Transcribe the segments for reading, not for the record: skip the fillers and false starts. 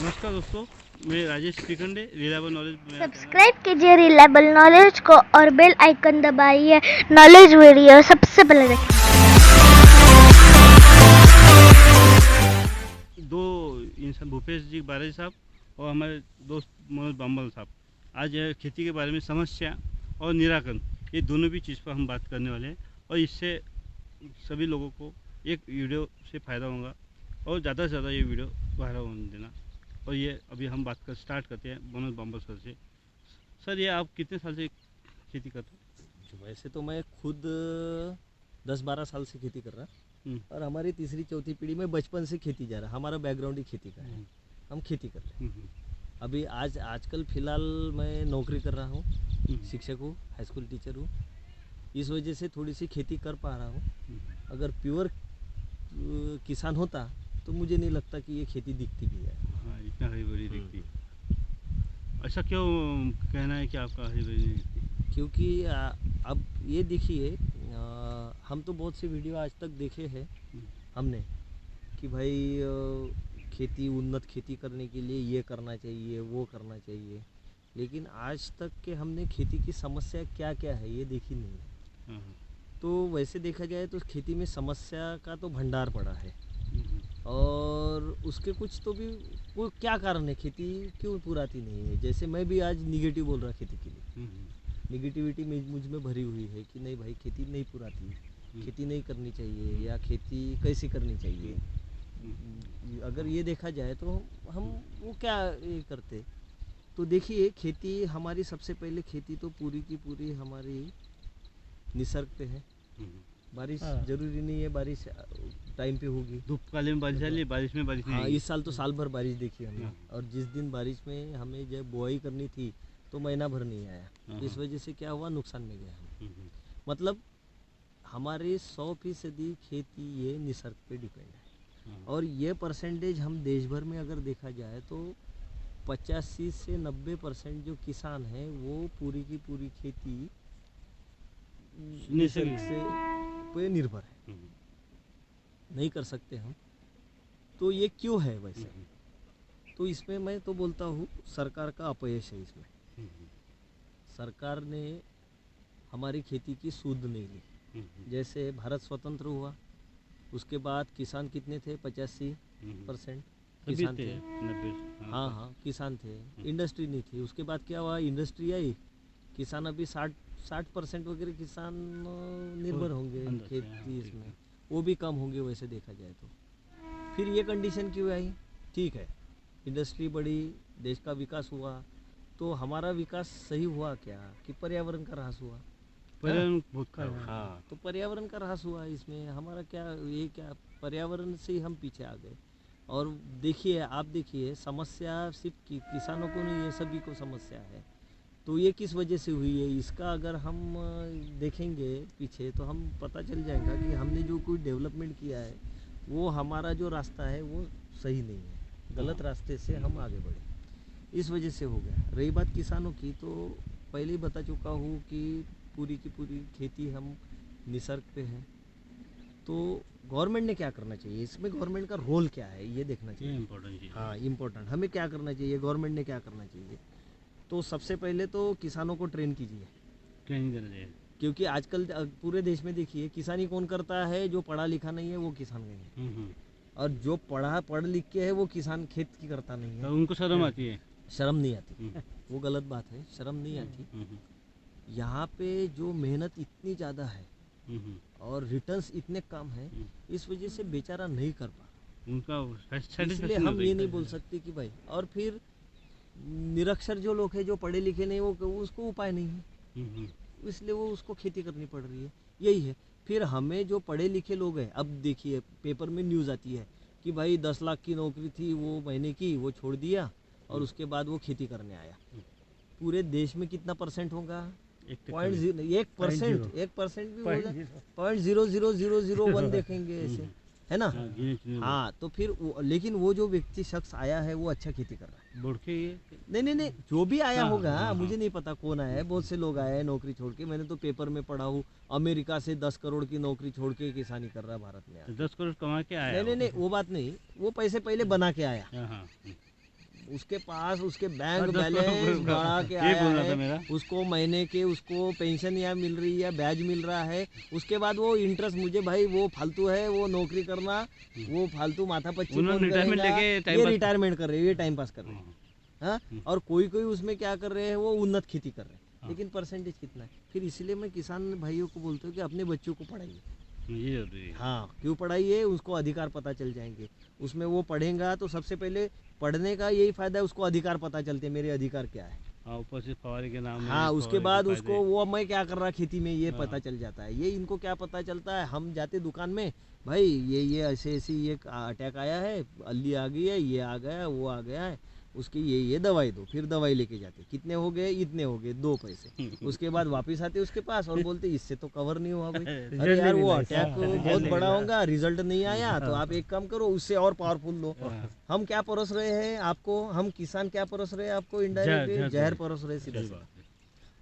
नमस्कार दोस्तों, मैं Rajesh Shrikhande, reliable knowledge. Subscribe कीजिए रिलायबल नॉलेज को और बेल आइकन दबाइए नॉलेज वीडियो सबसे पहले देखें। दो इंसान भूपेश जी बारेजी साहब और हमारे दोस्त मनोज बांबल साहब आज खेती के बारे में समस्या और निराकरण, ये दोनों भी चीज़ पर हम बात करने वाले हैं और इससे सभी लोगों को एक वीडियो से फ़ायदा होगा और ज़्यादा से ज़्यादा ये वीडियो वायरल होने देना। और ये अभी हम बात कर स्टार्ट करते हैं मनोज बांबल सर से। सर, ये आप कितने साल से खेती करते हैं? वैसे तो मैं खुद 10-12 साल से खेती कर रहा और हमारी तीसरी चौथी पीढ़ी में बचपन से खेती जा रहा। हमारा बैकग्राउंड ही खेती का है, हम खेती कर रहे हैं। अभी आजकल फ़िलहाल मैं नौकरी कर रहा हूँ, शिक्षक हूँ, हाई स्कूल टीचर हूँ। इस वजह से थोड़ी सी खेती कर पा रहा हूँ। अगर प्योर किसान होता तो मुझे नहीं लगता कि ये खेती दिखती भी है। हाँ, इतना हरी भरी दिखती है। ऐसा क्यों कहना है कि आपका हरी भरी नहीं दिखती? क्योंकि अब ये देखिए, हम तो बहुत से वीडियो आज तक देखे हैं हमने कि भाई खेती उन्नत खेती करने के लिए ये करना चाहिए, वो करना चाहिए, लेकिन आज तक के हमने खेती की समस्या क्या क्या है ये देखी नहीं है। तो वैसे देखा जाए तो खेती में समस्या का तो भंडार पड़ा है और उसके कुछ तो भी वो क्या कारण है, खेती क्यों पुराती नहीं है। जैसे मैं भी आज निगेटिव बोल रहा खेती के लिए, निगेटिविटी मुझ में भरी हुई है कि नहीं भाई खेती नहीं पुराती, खेती नहीं करनी चाहिए या खेती कैसे करनी चाहिए। अगर ये देखा जाए तो हम वो क्या ये करते, तो देखिए खेती हमारी सबसे पहले खेती तो पूरी की पूरी हमारी निसर्ग पे है। बारिश जरूरी नहीं है बारिश टाइम पे होगी, धूप काले में बारिश आली, बारिश में बारिश नहीं। हाँ, इस साल तो साल भर बारिश देखी हमने और जिस दिन बारिश में हमें जब बुआई करनी थी तो महीना भर नहीं आया। इस वजह से क्या हुआ, नुकसान में गया हम। मतलब हमारे 100% खेती ये निसर्ग पे डिपेंड है और ये परसेंटेज हम देश भर में अगर देखा जाए तो 85 से 90% जो किसान हैं वो पूरी की पूरी खेती निसर्ग से पे निर्भर है, नहीं कर सकते हम। तो ये क्यों है वैसे? तो इसमें मैं तो बोलता हूँ सरकार का अपयश है इसमें। सरकार ने हमारी खेती की सूद नहीं ली। जैसे भारत स्वतंत्र हुआ उसके बाद किसान कितने थे, 85% किसान थे। हाँ, किसान थे। इंडस्ट्री नहीं थी। उसके बाद क्या हुआ, इंडस्ट्री आई, किसान अभी 60% वगैरह किसान निर्भर होंगे खेती इसमें, वो भी कम होंगे वैसे देखा जाए तो। फिर ये कंडीशन क्यों आई? ठीक है, इंडस्ट्री बढ़ी, देश का विकास हुआ, तो हमारा विकास सही हुआ क्या कि पर्यावरण का ह्रास हुआ? पर्यावरण बहुत खराब है। हाँ, तो पर्यावरण का ह्रास हुआ इसमें हमारा क्या पर्यावरण से ही हम पीछे आ गए। और देखिए, आप देखिए, समस्या सिर्फ किसानों को नहीं है, सभी को समस्या है। तो ये किस वजह से हुई है, इसका अगर हम देखेंगे पीछे तो हम पता चल जाएगा कि हमने जो कोई डेवलपमेंट किया है वो हमारा जो रास्ता है वो सही नहीं है, गलत रास्ते से हम आगे बढ़े, इस वजह से हो गया। रही बात किसानों की, तो पहले ही बता चुका हूँ कि पूरी की पूरी खेती हम निसर्ग पे है। तो गवर्नमेंट ने क्या करना चाहिए इसमें, गवर्नमेंट का रोल क्या है ये देखना चाहिए। इम्पोर्टेंट। हाँ, इम्पोर्टेंट, हमें क्या करना चाहिए, गवर्नमेंट ने क्या करना चाहिए। तो सबसे पहले तो किसानों को ट्रेन कीजिए, ट्रेनिंग देना चाहिए। क्योंकि आजकल पूरे देश में देखिए किसानी कौन करता है, जो पढ़ा लिखा नहीं है वो किसान नहीं है, और जो पढ़ लिख के है वो किसान खेत की करता नहीं है। तो उनको शर्म आती है। शर्म नहीं आती, वो गलत बात है, शर्म नहीं आती। यहाँ पे जो मेहनत इतनी ज़्यादा है और रिटर्न्स इतने कम है, इस वजह से बेचारा नहीं कर पा उनका। इसलिए हम ये नहीं बोल सकते कि भाई, और फिर निरक्षर जो लोग हैं, जो पढ़े लिखे नहीं, वो उसको उपाय नहीं है, इसलिए वो उसको खेती करनी पड़ रही है, यही है। फिर हमें जो पढ़े लिखे लोग हैं, अब देखिए पेपर में न्यूज़ आती है कि भाई 10 लाख की नौकरी थी वो महीने की, वो छोड़ दिया और उसके बाद वो खेती करने आया। पूरे देश में कितना परसेंट होगा? 1% भी होगा, 0.00001 देखेंगे ऐसे, है ना? हाँ, तो फिर लेकिन वो जो व्यक्ति शख्स आया है वो अच्छा खेती कर रहा है, बोल के ये नहीं, जो भी आया होगा, मुझे नहीं पता कौन आया है, बहुत से लोग आए हैं नौकरी छोड़ के। मैंने तो पेपर में पढ़ा हूँ, अमेरिका से 10 करोड़ की नौकरी छोड़ के किसानी कर रहा है भारत में। 10 करोड़ कमा के आया। नहीं, वो बात नहीं, वो पैसे पहले बना के आया, उसके पास उसके बैंक 10 बैलेंस बढ़ा के ये आया बोलना था है, मेरा। उसको महीने के उसको पेंशन या मिल रही है, ब्याज मिल रहा है, उसके बाद वो इंटरेस्ट मुझे भाई वो फालतू है, वो नौकरी करना, वो फालतू माथापच्ची उन्होंने कौन रिटायरमेंट करेगा? लेके टाइम ये पास रिटायरमेंट कर रहे हैं, ये टाइम पास कर रहे हैं। हाँ, और कोई कोई उसमें क्या कर रहे हैं, वो उन्नत खेती कर रहे हैं, हाँ। लेकिन परसेंटेज कितना है? फिर इसलिए मैं किसान भाइयों को बोलता हूँ कि अपने बच्चों को पढ़ाइए। ये जरूरी है। हाँ, क्यों पढ़ाइए? उसको अधिकार पता चल जाएंगे, उसमें वो पढ़ेगा तो सबसे पहले पढ़ने का यही फायदा है, उसको अधिकार पता चलते हैं, मेरे अधिकार क्या है। हाँ, ऊपर से फवारे के नाम में हाँ, उसके फवारे के बाद फायदे। उसको वो मैं क्या कर रहा खेती में ये हाँ। पता चल जाता है। ये इनको क्या पता चलता है, हम जाते दुकान में, भाई ये ऐसे ऐसी ये अटैक आया है, अल्ली आ गई है, ये आ गया है, वो आ गया है, उसकी ये दवाई दो, फिर दवाई लेके जाते, कितने हो गए, इतने हो गए, 2 पैसे। उसके बाद वापस आते उसके पास और बोलते इससे तो कवर नहीं हुआ भाई। अरे यार वो अटैक बहुत बड़ा होगा, रिजल्ट नहीं आया, तो आप एक काम करो उससे और पावरफुल लो। हम क्या परोस रहे हैं आपको, हम किसान क्या परोस रहे हैं आपको, इनडायरेक्टली जहर परोस रहे हैं सीधा सही सीधा। बात है।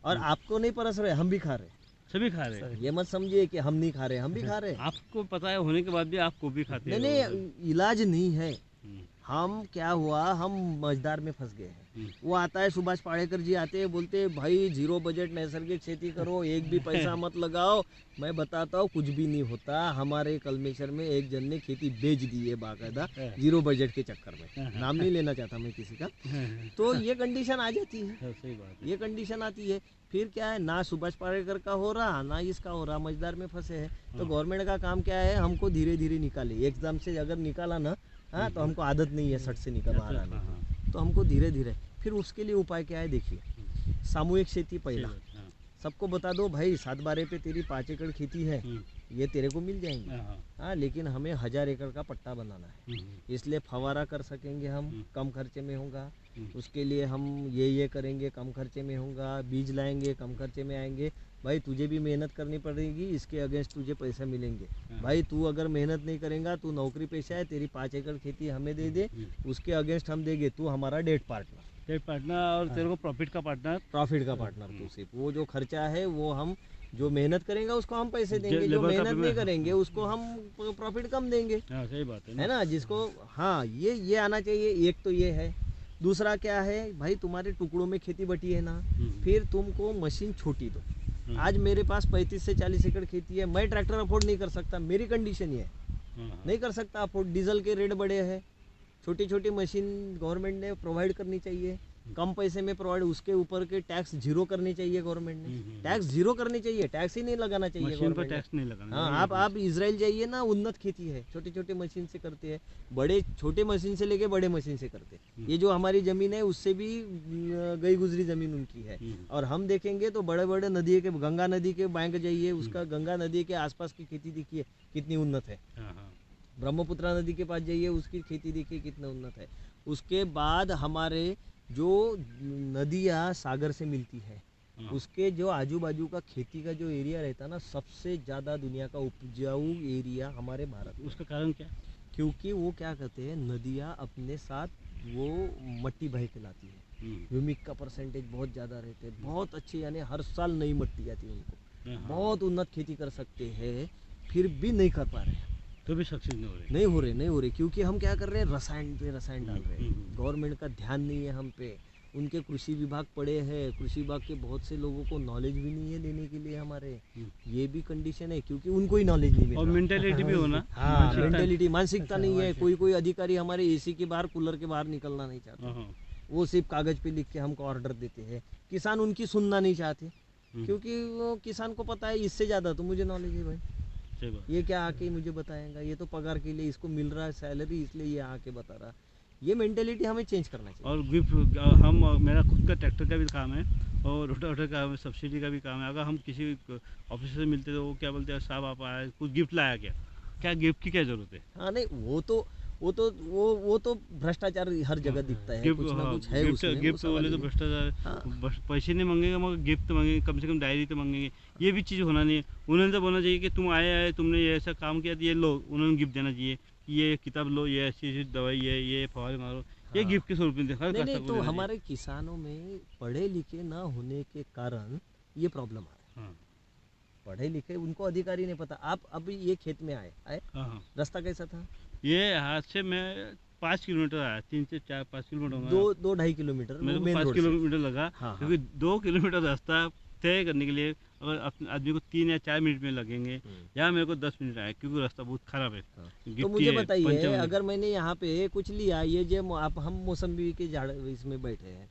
और आपको नहीं परस रहे, हम भी खा रहे। सभी खा रहे हैं। ये मत समझिए कि हम नहीं खा रहे, हम भी खा रहे। आपको पता है होने के बाद भी आप को भी खाते नहीं हो। नहीं, इलाज नहीं है। हम्म, हम क्या हुआ, हम मझदार में फंस गए हैं। हम्म। वो आता है सुभाष पाड़ेकर जी आते हैं, बोलते हैं भाई 0 बजट नैसर्गिक खेती करो, एक भी पैसा मत लगाओ। मैं बताता हूँ कुछ भी नहीं होता। हमारे कलमेश्वर में एक जन ने खेती बेच दी है बाकायदा 0 बजट के चक्कर में, नाम नहीं लेना चाहता मैं किसी का। तो ये कंडीशन आ जाती है, हाँ, सही बात है। ये कंडीशन आती है। फिर क्या है, ना सुभाष पाड़ेकर का हो रहा, ना इसका हो रहा, मझदार में फंसे हैं। तो गवर्नमेंट का काम क्या है, हमको धीरे धीरे निकाले। एकदम से अगर निकाला ना, हाँ, तो हमको आदत नहीं है सट से निकल बाहर आने हाँ, की। हाँ, तो हमको धीरे धीरे, फिर उसके लिए उपाय क्या है देखिए, सामूहिक खेती सही पहला। बात, हाँ, सबको बता दो भाई 7/12 पे तेरी 5 एकड़ खेती है, ये तेरे को मिल जाएंगे। हाँ, हाँ, हाँ, लेकिन हमें 1000 एकड़ का पट्टा बनाना है, इसलिए फवारा कर सकेंगे हम, कम खर्चे में होगा। उसके लिए हम ये करेंगे, कम खर्चे में होगा। बीज लाएंगे, कम खर्चे में आएंगे। भाई तुझे भी मेहनत करनी पड़ेगी, इसके अगेंस्ट तुझे पैसे मिलेंगे। भाई तू अगर मेहनत नहीं करेगा, तू नौकरी पेशा है, तेरी 5 एकड़ खेती हमें दे दे, उसके अगेंस्ट हम देंगे, तू हमारा डेट पार्टनर, एक पार्टनर और तेरे को प्रॉफिट का पार्टनर। प्रॉफिट का पार्टनर। तू सिर्फ वो जो खर्चा है वो हम, जो मेहनत करेंगे उसको हम पैसे देंगे, जो लेबर का मेहनत नहीं पेमेंट। करेंगे उसको हम प्रॉफिट कम देंगे, हाँ, सही बात है ना, जिसको। हाँ, ये आना चाहिए। एक तो ये है। दूसरा क्या है भाई, तुम्हारे टुकड़ों में खेती बटी है ना, फिर तुमको मशीन छोटी दो। आज मेरे पास 35 से 40 एकड़ खेती है, मैं ट्रैक्टर अफोर्ड नहीं कर सकता, मेरी कंडीशन ये है, नहीं कर सकता अफोर्ड। डीजल के रेट बड़े हैं, छोटी छोटी मशीन गवर्नमेंट ने प्रोवाइड करनी चाहिए, कम पैसे में प्रोवाइड। उसके ऊपर के टैक्स 0 करनी चाहिए गवर्नमेंट ने, टैक्स 0 करनी चाहिए, टैक्स ही नहीं लगाना चाहिए मशीन पर गवर्नमेंट ने। टैक्स नहीं लगाना। हाँ, आप इजराइल जाइए ना, उन्नत खेती है, छोटे छोटे मशीन से करते हैं, बड़े छोटे मशीन से लेके बड़े मशीन से करते हैं। ये जो हमारी जमीन है उससे भी गई गुजरी जमीन उनकी है। और हम देखेंगे तो बड़े बड़े नदी के, गंगा नदी के बैंक जाइए, उसका गंगा नदी के आसपास की खेती देखिए कितनी उन्नत है। हाँ, हाँ, ब्रह्मपुत्रा नदी के पास जाइए, उसकी खेती देखिए कितना उन्नत है। उसके बाद हमारे जो नदियाँ सागर से मिलती है, हाँ। उसके जो आजू बाजू का खेती का जो एरिया रहता है ना, सबसे ज़्यादा दुनिया का उपजाऊ एरिया हमारे भारत में। उसका कारण क्या? क्योंकि वो क्या कहते हैं, नदियाँ अपने साथ वो मट्टी बह के लाती है, ह्यूमिक का परसेंटेज बहुत ज़्यादा रहते हैं, बहुत अच्छे, यानी हर साल नई मट्टी आती है उनको। हाँ, बहुत उन्नत खेती कर सकते हैं, फिर भी नहीं कर पा रहे हैं। तो भी सक्सेस नहीं हो रही। नहीं हो रहे क्योंकि हम क्या कर रहे हैं, रसायन पे रसायन डाल रहे हैं। गवर्नमेंट का ध्यान नहीं है हम पे। उनके कृषि विभाग पड़े हैं, कृषि विभाग के बहुत से लोगों को नॉलेज भी नहीं है देने के लिए हमारे। ये भी कंडीशन है क्योंकि उनको ही नॉलेज नहीं मिल और रहा। मेंटेलिटी भी होना। हाँ, मेंटेलिटी, मानसिकता नहीं है। कोई अधिकारी हमारे एसी के बाहर, कूलर के बाहर निकलना नहीं चाहता। हाँ, हाँ, वो सिर्फ कागज पे लिख के हमको ऑर्डर देते हैं। किसान उनकी सुनना नहीं चाहते, क्योंकि वो किसान को पता है इससे ज़्यादा तो मुझे नॉलेज है भाई। सही बात। ये क्या आके मुझे बताएगा, ये तो पगार के लिए इसको मिल रहा है सैलरी, इसलिए ये आके बता रहा। ये मेंटेलिटी हमें चेंज करना चाहिए। और गिफ्ट हम, मेरा खुद का ट्रैक्टर का भी काम है और रोटावेटर का सब्सिडी का भी काम है। अगर हम किसी ऑफिसर से मिलते तो वो क्या बोलते हैं, साहब आप आए कुछ गिफ्ट लाया क्या गिफ्ट की क्या जरूरत है? हाँ, नहीं वो तो भ्रष्टाचार हर जगह दिखता है, कुछ ना कुछ है उसमें, वो गिफ्ट सवाल बोले तो ही नहीं। भ्रष्टाचार। पैसे नहीं मांगेगा मगर गिफ्ट मांगेंगे, कम से कम डायरी तो मांगेंगे। ये भी चीज़ होना नहीं है। उन्होंने तो बोलना चाहिए कि तुम आए तुमने ये ऐसा काम किया तो ये लो, उन्होंने गिफ्ट देना चाहिए, ये किताब लो, ये ऐसी दवाई है, ये फवारे मारो, ये गिफ्ट के स्वरूप में हर नहीं, कास्टर को तो देना हमारे किसानों में पढ़े लिखे ना होने के कारण ये प्रॉब्लम आ रहा है। चाहिए। पढ़े लिखे उनको अधिकारी नहीं पता। आप अभी ये खेत में आए, हाँ, हाँ। रास्ता कैसा था? ये हाथ से मैं 5 किलोमीटर आया, 3 से 4-5 किलोमीटर होगा। 2-2.5 किलोमीटर मेरे को मेन 5 रोड से। किलोमीटर लगा, हाँ, क्योंकि 2 किलोमीटर रास्ता तय करने के लिए अगर आदमी को 3 या 4 मिनट में लगेंगे, यहाँ मेरे को 10 मिनट आए, क्योंकि रास्ता बहुत खराब है। हाँ। तो गिट्टी मुझे है, बताइए, पंचर है। अगर मैंने यहाँ पे कुछ लिया, ये जो आप हम मौसम्बी के झाड़ इसमें बैठे हैं,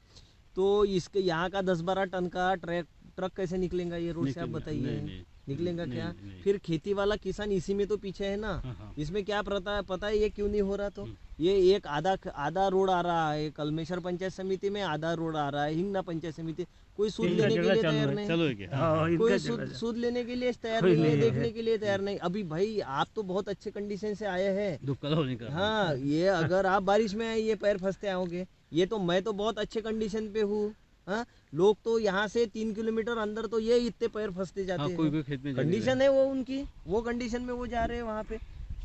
तो इसके यहाँ का 10-12 टन का ट्रक कैसे निकलेगा ये रोड से, आप निकलेगा, बताइए। नहीं, निकलेगा नहीं, क्या? नहीं। फिर खेती वाला किसान इसी में तो पीछे है ना। हाँ, हाँ। इसमें क्या पता है ये क्यों नहीं हो रहा? तो ये एक आधा रोड आ रहा है कलमेश्वर पंचायत समिति में, आधा रोड आ रहा है हिंगना पंचायत समिति। कोई सूद लेने के लिए तैयार नहीं, चलो क्या? कोई सूद लेने के लिए तैयार नहीं है, देखने के लिए तैयार नहीं। अभी भाई आप तो बहुत अच्छे कंडीशन से आए हैं। दुक्कल होने का। हाँ, ये अगर आप बारिश में आए, ये पैर फंसते आओगे। ये तो मैं तो बहुत अच्छे कंडीशन पे हूँ। हाँ, लोग तो यहाँ से 3 किलोमीटर अंदर तो ये इतने पैर फंसते जाते हाँ, हैं। कोई खेत में कंडीशन है वो उनकी, वो कंडीशन में वो जा रहे हैं, वहाँ पे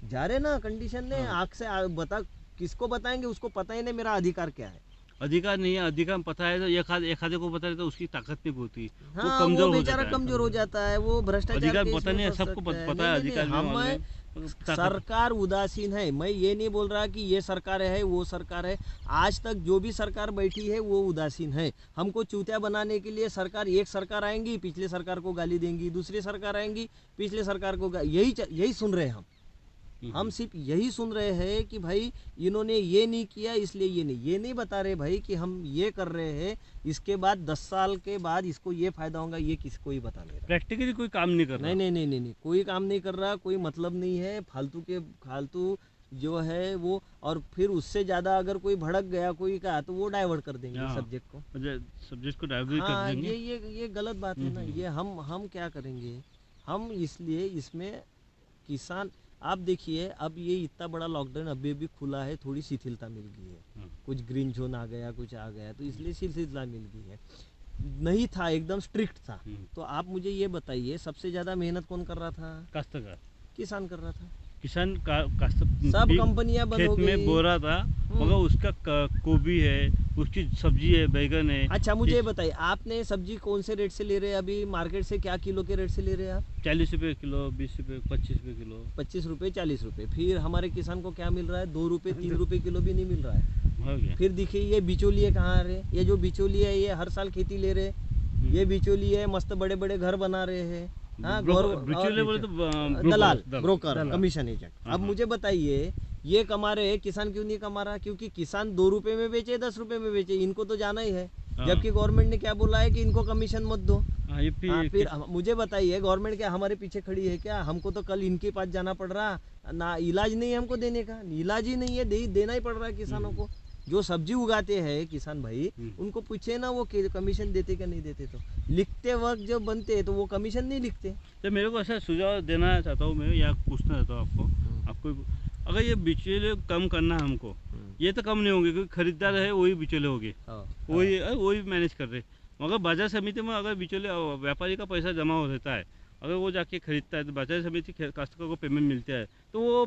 जा रहे ना कंडीशन ने। आँख से बता, किसको बताएंगे? उसको पता ही नहीं मेरा अधिकार क्या है। अधिकार नहीं है, अधिकार पता है तो एक आधे को पता है तो उसकी ताकत नहीं होती, हाँ, वो कमजोर हो बेचारा जाता है। कमजोर हो जाता है, वो भ्रष्टाचार अधिकार केस पता में नहीं है, फंस सबको सकता है। पता है नहीं, अधिकार नहीं, भी हमें ताकत- सरकार उदासीन है। मैं ये नहीं बोल रहा कि ये सरकार है वो सरकार है। आज तक जो भी सरकार बैठी है वो उदासीन है। हमको चूतिया बनाने के लिए सरकार, एक सरकार आएंगी पिछले सरकार को गाली देंगी, दूसरी सरकार आएंगी पिछले सरकार को यही सुन रहे हैं हम सिर्फ यही सुन रहे हैं कि भाई इन्होंने ये नहीं किया इसलिए ये नहीं बता रहे भाई कि हम ये कर रहे हैं, इसके बाद 10 साल के बाद इसको ये फायदा होगा, ये किसको ही बता नहीं रहा। प्रैक्टिकली कोई काम नहीं कर रहा। नहीं, कोई काम नहीं कर रहा, कोई मतलब नहीं है। फालतू जो है वो, और फिर उससे ज़्यादा अगर कोई भड़क गया कोई का, तो वो डाइवर्ट कर देंगे सब्जेक्ट को। सब्जेक्ट को डाइवर्ट हाँ, कर देंगे। ये गलत बात है ना। ये हम क्या करेंगे? हम इसलिए इसमें किसान, आप देखिए अब ये इतना बड़ा लॉकडाउन अभी खुला है, थोड़ी शिथिलता मिल गई है। कुछ ग्रीन जोन आ गया, कुछ आ गया, तो इसलिए शिथिलता मिल गई है। नहीं था, एकदम स्ट्रिक्ट था। तो आप मुझे ये बताइए, सबसे ज़्यादा मेहनत कौन कर रहा था? काश्तकार, किसान कर रहा था। किसान सब कंपनियां बंद हो खेत में गई। बो रहा था, मगर उसका गोभी है, उसकी सब्जी है, बैगन है। अच्छा, मुझे ये बताइए, आपने सब्जी कौन से रेट से ले रहे हैं अभी मार्केट से? क्या किलो के रेट से ले रहे हैं आप? 40 रुपये किलो, 20 रुपये, 25 रुपये किलो। 25 रुपये, 40 रुपये। फिर हमारे किसान को क्या मिल रहा है? 2 रुपये, 3 रुपये किलो भी नहीं मिल रहा है। हो गया। फिर देखिए ये बिचौलिए कहाँ आ रहे? ये जो बिचौलिए है ये हर साल खेती ले रहे। ये बिचौलिए मस्त बड़े बड़े घर बना रहे हैं। हाँ, बिचौलिए बोले तो दलाल, ब्रोकर, कमीशन एजेंट। अब मुझे बताइए, ये कमा रहे हैं, किसान क्यों नहीं कमा रहा? क्योंकि किसान 2 रुपए में बेचे, 10 रुपए में बेचे, इनको तो जाना ही है। जबकि गवर्नमेंट ने क्या बोला है कि इनको कमीशन मत दो। फिर मुझे बताइए, गवर्नमेंट क्या हमारे पीछे खड़ी है क्या? हमको तो कल इनके पास जाना पड़ रहा ना, इलाज नहीं है हमको देने का, इलाज ही नहीं है, देना ही पड़ रहा है किसानों को। जो सब्जी उगाते हैं किसान भाई, उनको पूछे ना वो कमीशन देते क्या नहीं देते। तो लिखते वक्त जब बनते हैं तो वो कमीशन नहीं लिखते। तो मेरे को ऐसा सुझाव देना चाहता हूँ मैं, या पूछना चाहता हूँ आपको अगर ये बिचौलिए कम करना है हमको, ये तो कम नहीं होंगे क्योंकि खरीदार है वही बिचौले होंगे, वही मैनेज कर रहे। मगर बाजार समिति में अगर बिचौले व्यापारी का पैसा जमा हो रहता है, अगर वो जाके खरीदता है तो बाजार समिति काश्तकार को पेमेंट मिलता है, तो वो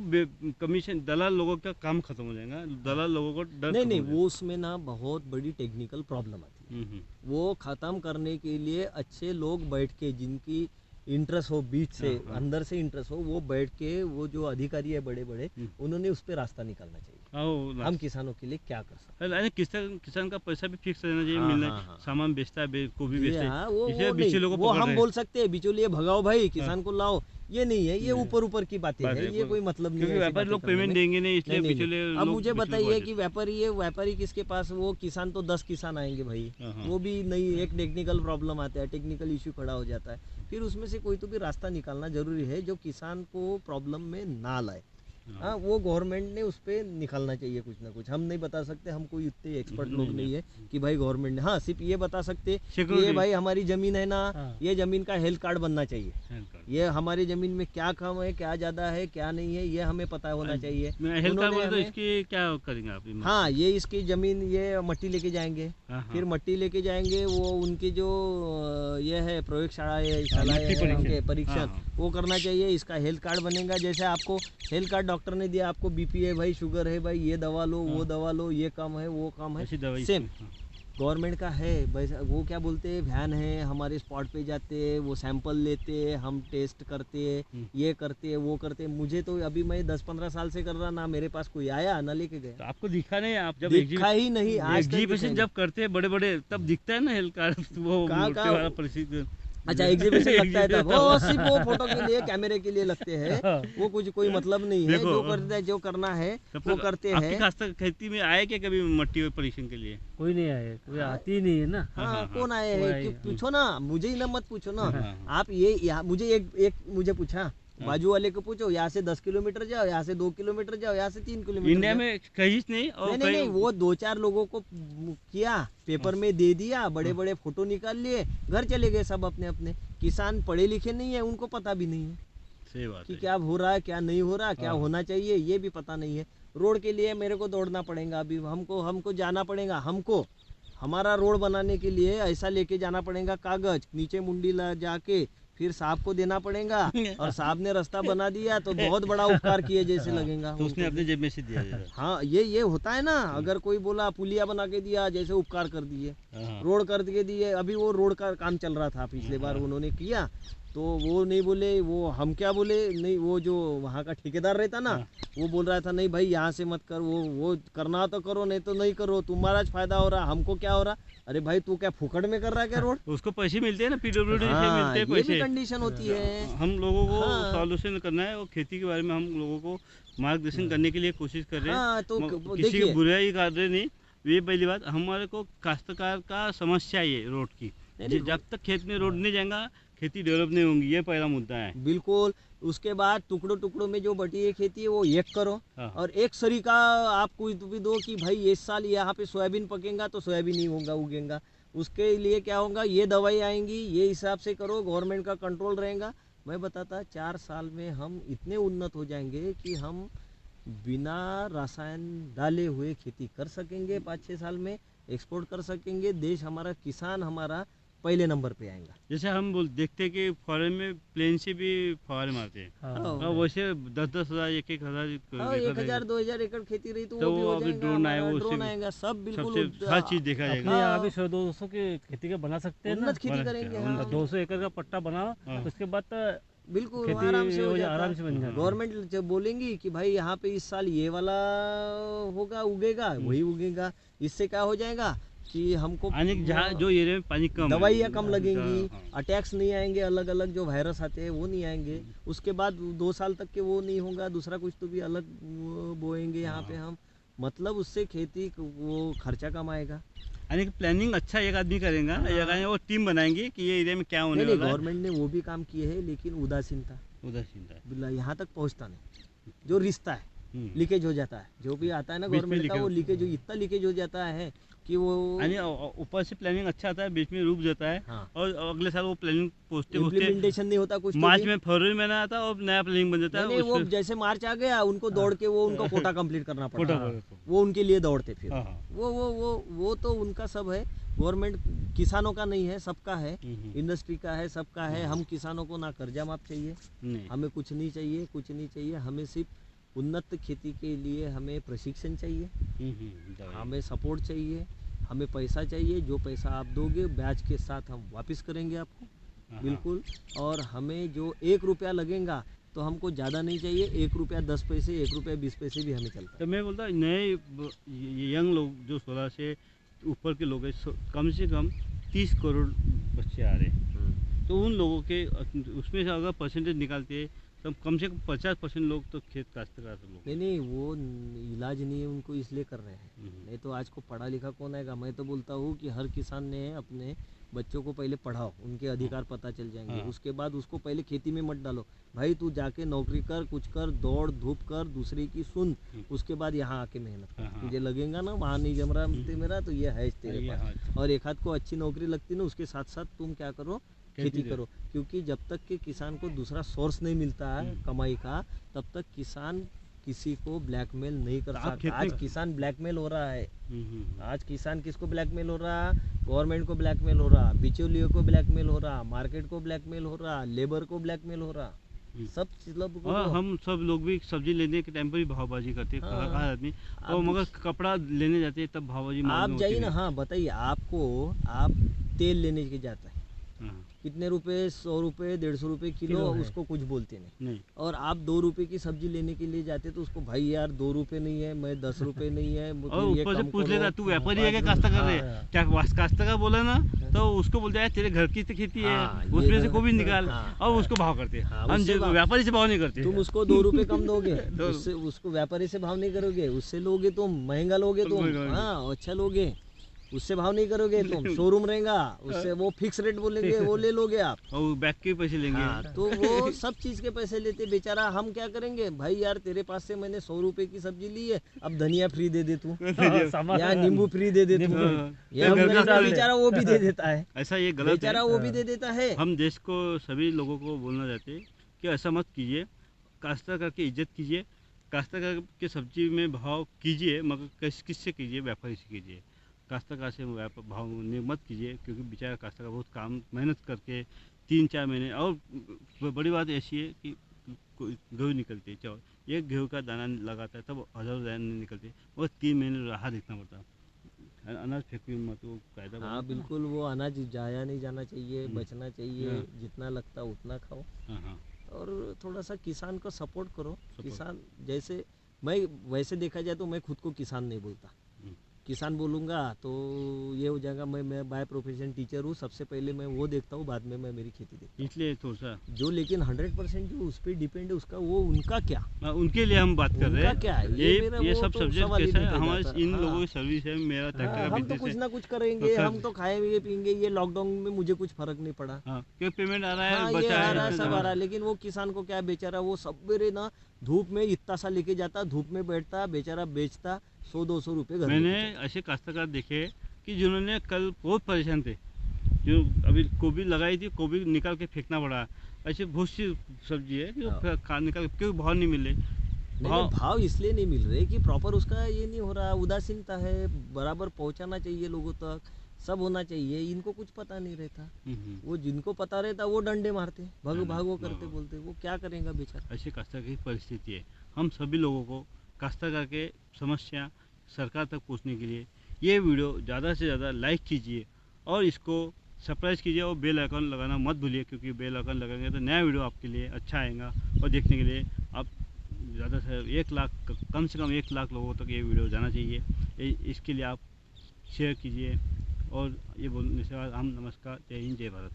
कमीशन दलाल लोगों का काम खत्म हो जाएगा। दलाल लोगों को डर नहीं, वो उसमें ना बहुत बड़ी टेक्निकल प्रॉब्लम आती है। वो ख़त्म करने के लिए अच्छे लोग बैठ के, जिनकी इंटरेस्ट हो बीच से, अंदर से इंटरेस्ट हो, वो बैठ के, वो जो अधिकारी है बड़े बड़े, उन्होंने उस पर रास्ता निकालना चाहिए। हम किसानों के लिए क्या कर सकते हैं? किसान का पैसा भी फिक्स रहना चाहिए, मिलना। सामान बेचता है, कोभी बेचता है, वो हम बोल सकते हैं बिचौलिए भगाओ भाई, किसान को लाओ, ये नहीं है। ये ऊपर की बातें है, ये कोई मतलब नहीं है। व्यापारी लोग पेमेंट देंगे नहीं, इसलिए बिचौलिए। अब मुझे बताइए कि व्यापारी किसके पास? वो किसान तो 10 किसान आएंगे भाई, वो भी नहीं, एक टेक्निकल प्रॉब्लम आता है, टेक्निकल इश्यू खड़ा हो जाता है। फिर उसमें से कोई तो भी रास्ता निकालना जरूरी है जो किसान को प्रॉब्लम में ना लाए। हाँ, वो गवर्नमेंट ने उस पर निकालना चाहिए कुछ ना कुछ। हम नहीं बता सकते, हम कोई इतने एक्सपर्ट लोग नहीं है कि भाई गवर्नमेंट ने। हाँ, सिर्फ ये बता सकते कि ये भाई हमारी जमीन है ना, ये जमीन का हेल्थ कार्ड बनना चाहिए। ये हमारी जमीन में क्या कम है, क्या ज्यादा है, क्या नहीं है, ये हमें पता होना चाहिए। हेल्थ कार्ड बोले तो इसकी क्या करेंगे आप? हाँ, ये इसकी जमीन, ये मट्टी लेके जाएंगे, फिर मट्टी लेके जाएंगे, वो उनकी जो ये है प्रयोगशाला है, परीक्षण वो करना चाहिए। इसका हेल्थ कार्ड बनेगा। जैसे आपको हेल्थ कार्ड डॉक्टर ने दिया, आपको बीपी है भाई, शुगर है भाई, ये दवा लो, वो दवा लो, ये कम है, वो कम है, सेम गवर्नमेंट का है, वो क्या बोलते हैं, वैन है, हमारे स्पॉट पे जाते हैं, वो सैंपल लेते हैं, हम टेस्ट करते हैं, ये करते हैं, वो करते हैं। मुझे तो अभी मैं 10-15 साल से कर रहा, ना मेरे पास कोई आया ना लेके तो गया, आपको दिखा नहीं, आप जब दिखा ही नहीं आज तक दिखा एग्जीबिशन ही जब करते हैं बड़े बड़े तब दिखता है ना हेल्थ कार्ड, वो कहाँ- मूर्ति कहाँ? वाला प्रसिद्ध। अच्छा एग्जीबिशन लगता है तब, वो सिर्फ वो फोटो के लिए, कैमरे के लिए लगते हैं, वो कुछ कोई मतलब नहीं है। देखो, जो करते हैं, जो करना है तब वो तक करते आपकी हैं। खास तक खेती में आए क्या कभी मट्टी परीक्षण के लिए? कोई नहीं आए, कोई आती ही नहीं है ना। हाँ, कौन आए कोई हैं? आए, क्यों पूछो ना, मुझे ही ना मत पूछो ना। हाँ। आप ये मुझे एक मुझे पूछा, बाजू वाले को पूछो, यहाँ से 10 किलोमीटर जाओ, यहाँ से 2 किलोमीटर जाओ, यहाँ से 3 किलोमीटर इंडिया जाओ। में कहीं नहीं, और नहीं, वो 2-4 लोगों को किया, पेपर में दे दिया, बड़े बड़े फोटो निकाल लिए, घर चले गए सब अपने अपने। किसान पढ़े लिखे नहीं है, उनको पता भी नहीं है सही बात कि है। क्या हो रहा है, क्या नहीं हो रहा, क्या होना चाहिए, ये भी पता नहीं है। रोड के लिए मेरे को दौड़ना पड़ेगा, अभी हमको जाना पड़ेगा, हमको हमारा रोड बनाने के लिए ऐसा लेके जाना पड़ेगा, कागज नीचे मुंडी ला जाके फिर साहब को देना पड़ेगा, और साहब ने रास्ता बना दिया तो बहुत बड़ा उपकार किए जैसे लगेगा तो उसने उनको। अपने जेब में से दिया जाएगा। हाँ, ये होता है ना, अगर कोई बोला पुलिया बना के दिया, जैसे उपकार कर दिए, हाँ। रोड कर के दिए। अभी वो रोड का काम चल रहा था पिछले बार, उन्होंने किया तो वो नहीं बोले, वो हम क्या बोले, नहीं वो जो वहाँ का ठेकेदार रहता ना, वो बोल रहा था नहीं भाई यहाँ से मत कर, वो करना तो करो, नहीं तो नहीं करो, तुम्हारा फायदा हो रहा, हमको क्या हो रहा। अरे भाई तू क्या फुकट में कर रहा है क्या रोड? उसको पैसे मिलते हैं ना, पीडब्ल्यूडी से हाँ, मिलते हैं ये भी पैसे। कंडीशन होती है। हम लोगों को हाँ। सॉल्यूशन करना है, और खेती के बारे में हम लोगों को मार्गदर्शन करने के लिए कोशिश कर रहे हैं। हाँ, तो किसी देखिए, की बुराई कर रहे नहीं। ये पहली बात, हमारे को काश्तकार का समस्या है ये रोड की। नहीं, जब तक खेत में रोड नहीं जाएगा, खेती डेवलप नहीं होंगी, ये पहला मुद्दा है। बिल्कुल। उसके बाद टुकड़ों टुकड़ों में जो बटी हुई खेती है वो एक करो, हाँ। और एक सरीका आप कोई भी दो कि भाई इस साल यहाँ पे सोयाबीन पकेगा तो सोयाबीन नहीं होगा, उगेगा। उसके लिए क्या होगा, ये दवाई आएंगी, ये हिसाब से करो, गवर्नमेंट का कंट्रोल रहेगा। मैं बताता 4 साल में हम इतने उन्नत हो जाएंगे कि हम बिना रसायन डाले हुए खेती कर सकेंगे, 5-6 साल में एक्सपोर्ट कर सकेंगे। देश हमारा, किसान हमारा पहले नंबर पे आएगा। जैसे हम देखते हैं कि फॉरेन में प्लेन से भी फवारे मारते हैं, हाँ। और वैसे 10-10 हज़ार 1-1 हज़ार 1000-2000 एकड़ खेती रही तो तो वो भी वो हो अभी जाएगा, ड्रोन आए, हमारा वो ड्रोन उससे- आएगा, सब बिल्कुल सबसे हर चीज़ देखा अपने जाएगा। यहाँ भी 100-200 की खेती का बना सकते हैं ना। उन्नत खेती बना करेंगे सकते हैं, हम। उन्नत। 200 एकड़ का पट्टा बनाओ, हाँ। उसके बाद तो बिल्कुल खेती आराम से हो जाता आराम है। से बन जाता है। गवर्नमेंट जब बोलेंगी कि भाई यहाँ पे इस साल ये वाला होगा, उगेगा, वही उगेगा। इससे क्या हो जाएगा कि हमको जहाँ जो एरिया में पानी कम है, दवाइयाँ कम लगेंगी, हाँ। अटैक्स नहीं आएंगे, अलग अलग जो वायरस आते हैं वो नहीं आएंगे। उसके बाद 2 साल तक के वो नहीं होगा, दूसरा कुछ तो भी अलग बोएंगे यहाँ पे हम। मतलब उससे खेती वो खर्चा कम आएगा। यानी कि प्लानिंग अच्छा एक आदमी करेगा, एक आदमी वो टीम बनाएंगे कि ये एरिया में क्या होने नहीं, वाला है। गवर्नमेंट ने वो भी काम किए हैं, लेकिन उदासीनता, उदासीनता है। यहाँ तक पहुँचता नहीं। जो रिश्ता है, लीकेज हो जाता है, जो भी आता है ना बीच में गवर्नमेंट का, वो लीकेज लीकेज, इतना लीकेज हो जाता है कि वो यानी ऊपर से प्लानिंग अच्छा आता है, बीच में रुक जाता है, हाँ, और अगले साल वो प्लानिंग पहुँचते पहुँचते इम्प्लीमेंटेशन नहीं होता कुछ तो मार्च भी। में, फरवरी में ना आता, और नया प्लानिंग बन जाता है। नहीं, वो उसमें- जैसे मार्च आ गया, उनको दौड़ के वो उनका कोटा कंप्लीट करना पड़ता है, वो उनके लिए दौड़ते फिर। हाँ, हाँ। वो तो उनका सब है। गवर्नमेंट किसानों का नहीं है, सबका है, इंडस्ट्री का है, सबका है। हम किसानों को ना कर्जा माफ चाहिए, नहीं। हमें कुछ नहीं चाहिए, कुछ नहीं चाहिए। हमें सिर्फ उन्नत खेती के लिए हमें प्रशिक्षण चाहिए, दवाई। हमें सपोर्ट चाहिए, हमें पैसा चाहिए। जो पैसा आप दोगे ब्याज के साथ हम वापस करेंगे आपको, हाँ, बिल्कुल। और हमें जो 1 रुपया लगेगा तो हमको ज़्यादा नहीं चाहिए, 1 रुपया 10 पैसे, 1 रुपया 20 पैसे भी हमें चलता है। तो मैं बोलता नए यंग लोग जो 16 से ऊपर के लोग हैं, कम से कम 30 करोड़ बच्चे आ रहे हैं, तो उन लोगों के उसमें से अगर परसेंटेज निकालते हैं तो कम से कम 50% लोग तो खेत काश्तकार लोग। नहीं, वो इलाज नहीं है उनको, इसलिए कर रहे हैं। नहीं तो आज को पढ़ा लिखा कौन आएगा? मैं तो बोलता हूँ कि हर किसान ने अपने बच्चों को पहले पढ़ाओ, उनके अधिकार पता चल जाएंगे। हाँ। उसके बाद उसको पहले खेती में मत डालो। भाई तू जाके नौकरी कर, कुछ कर, दौड़ धूप कर, दूसरे की सुन, उसके बाद यहाँ आके मेहनत कर। हाँ। तुझे लगेगा ना वहाँ नहीं जम रहा मेरा, तो ये है तेरे ये पास। हाँ। और एक हाथ को अच्छी नौकरी लगती ना, उसके साथ साथ तुम क्या करो, खेती करो। क्योंकि जब तक कि किसान को दूसरा सोर्स नहीं मिलता है कमाई का, तब तक किसान किसी को ब्लैकमेल नहीं कर आप सकता। खेत आज में- किसान ब्लैकमेल हो रहा है। हम्म। आज किसान किसको ब्लैकमेल हो रहा? गवर्नमेंट को ब्लैकमेल हो रहा, बिचौलियों को ब्लैकमेल हो रहा, मार्केट को ब्लैकमेल हो रहा, लेबर को ब्लैकमेल हो रहा। सब मतलब और हम सब लोग भी सब्जी लेने के टाइम पर भी भावबाजी करते हैं, हाँ। हर आदमी। और आप मगर कपड़ा लेने जाते हैं तब भावबाजी आप मालूम जाइए होती ना, नहीं। हाँ बताइए, आप तेल लेने के जाता है, हाँ, कितने रुपए, 100 रुपए, 150 रुपए किलो, किलो है। उसको कुछ बोलते नहीं। नहीं और आप 2 रुपए की सब्जी लेने के लिए जाते तो उसको, भाई यार 2 रुपए नहीं है, मैं 10 रुपए नहीं है, और ये ऊपर से कम पूछ करो। लेता तू व्यापारी है क्या 5 काश्तकार रुपए, है हाँ। क्या? काश्तकार बोला ना तो उसको बोलते हैं तेरे घर की तो खेती है, हाँ, ये उसमें से तो- कोई भी निकाल। हाँ, और उसको भाव करते हैं। हाँ, हम उससे भाव- व्यापारी से भाव नहीं करते। तुम उसको 2 रुपए कम दोगे, दो- उससे उसको व्यापारी से भाव नहीं करोगे, उससे लोगे तुम महंगा लोगे तुम, महंगा लोगे। हाँ अच्छा लोगे, उससे भाव नहीं करोगे तुम, शोरूम रहेगा उससे वो फिक्स रेट बोलेंगे, वो ले लोगे आप। और बैग के पैसे लेंगे। हाँ, तो वो सब चीज के पैसे लेते बेचारा। हम क्या करेंगे भाई, यार तेरे पास से मैंने 100 रुपए की सब्जी ली है, अब धनिया फ्री दे दे तू, या नींबू फ्री दे दे तू, हाँ। या हम घर का गरीब डाल दे। बेचारा वो भी दे देता है, ऐसा ये गलत है। बेचारा वो भी दे देता है। हम देश को सभी लोगों को बोलना चाहते हैं कि ऐसा मत कीजिए, काश्तकार की इज्जत कीजिए, काश्तकार के सब्जी में भाव कीजिए, मगर किससे कीजिए? व्यापारी से कीजिए। काश्तकार से भाव मत कीजिए, क्योंकि बेचारा काश्तकार बहुत काम मेहनत करके 3-4 महीने। और बड़ी बात ऐसी है कि गेहूँ निकलती है, चावल एक गेहूँ का दाना लगाता है तब हज़ारों दाने निकलते, और 3 महीने राह देखना पड़ता है। अनाज फेंकने मत, वो कायदा बना हाँ था। बिल्कुल, वो अनाज जाया नहीं जाना चाहिए, बचना चाहिए, हाँ। जितना लगता उतना खाओ। हाँ हाँ, और थोड़ा सा किसान को सपोर्ट करो। सपोर्ट। किसान जैसे, मैं वैसे देखा जाए तो मैं खुद को किसान नहीं बोलता, हम्म। किसान बोलूँगा तो ये हो जाएगा मैं बाय प्रोफेशन टीचर हूँ, सबसे पहले मैं वो देखता हूँ, बाद में मैं मेरी खेती देखता इसलिए थोड़ा सा हूँ। जो लेकिन 100% जो उस पर डिपेंड है उसका, वो उनका क्या, उनके लिए हम बात कर रहे उनका हैं। क्या है, मेरा ये वो सब तो सब्जेक्ट सवाल ही कैसा है, नहीं पैदा हमारे होता। इन हाँ। लोगों की सर्विस है, मेरा ट्रैक्टर हाँ, का हम तो बिजनेस कुछ है। ना कुछ करेंगे, तो हम तो खाएंगे पियेंगे, ये लॉकडाउन में मुझे कुछ फर्क नहीं पड़ा। हाँ, क्योंकि पेमेंट आ रहा है, हाँ, ये बचा आ है, रहा है, इससे सब आ जमा- रहा है, लेकिन वो किसान को क्या बेचारा, वो सवेरे ना धूप में इतना सा लेके जाता, धूप में बैठता, बेचारा बेचता, 100-200 रुपए घर मैंने लेके ऐसे काश्तकार देखे कि जिन्होंने कल बहुत परेशान थे, जो अभी गोभी लगाई थी, गोभी निकाल के फेंकना पड़ा। ऐसे बहुत सी सब्जी है जो हाँ। निकाल के, क्योंकि भाव नहीं मिले। नहीं, नहीं, भाव इसलिए नहीं मिल रहे कि प्रॉपर उसका ये नहीं हो रहा, उदासीनता है, बराबर पहुंचाना चाहिए लोगों तक, सब होना चाहिए, इनको कुछ पता नहीं रहता। वो जिनको पता रहता वो डंडे मारते, भागो भागो करते, बोलते, वो क्या करेगा बेचारा। ऐसे काश्तकार की परिस्थिति है। हम सभी लोगों को काश्तकार के समस्या सरकार तक पहुंचने के लिए ये वीडियो ज़्यादा से ज़्यादा लाइक कीजिए और इसको सब्सक्राइब कीजिए और बेल आइकन लगाना मत भूलिए, क्योंकि बेल आइकन लगाएंगे तो नया वीडियो आपके लिए अच्छा आएगा। और देखने के लिए आप ज़्यादा से 1 लाख, कम से कम 1 लाख लोगों तक ये वीडियो जाना चाहिए। इसके लिए आप शेयर कीजिए। और ये बोलने से बाद हम नमस्कार, जय हिंद, जय भारत।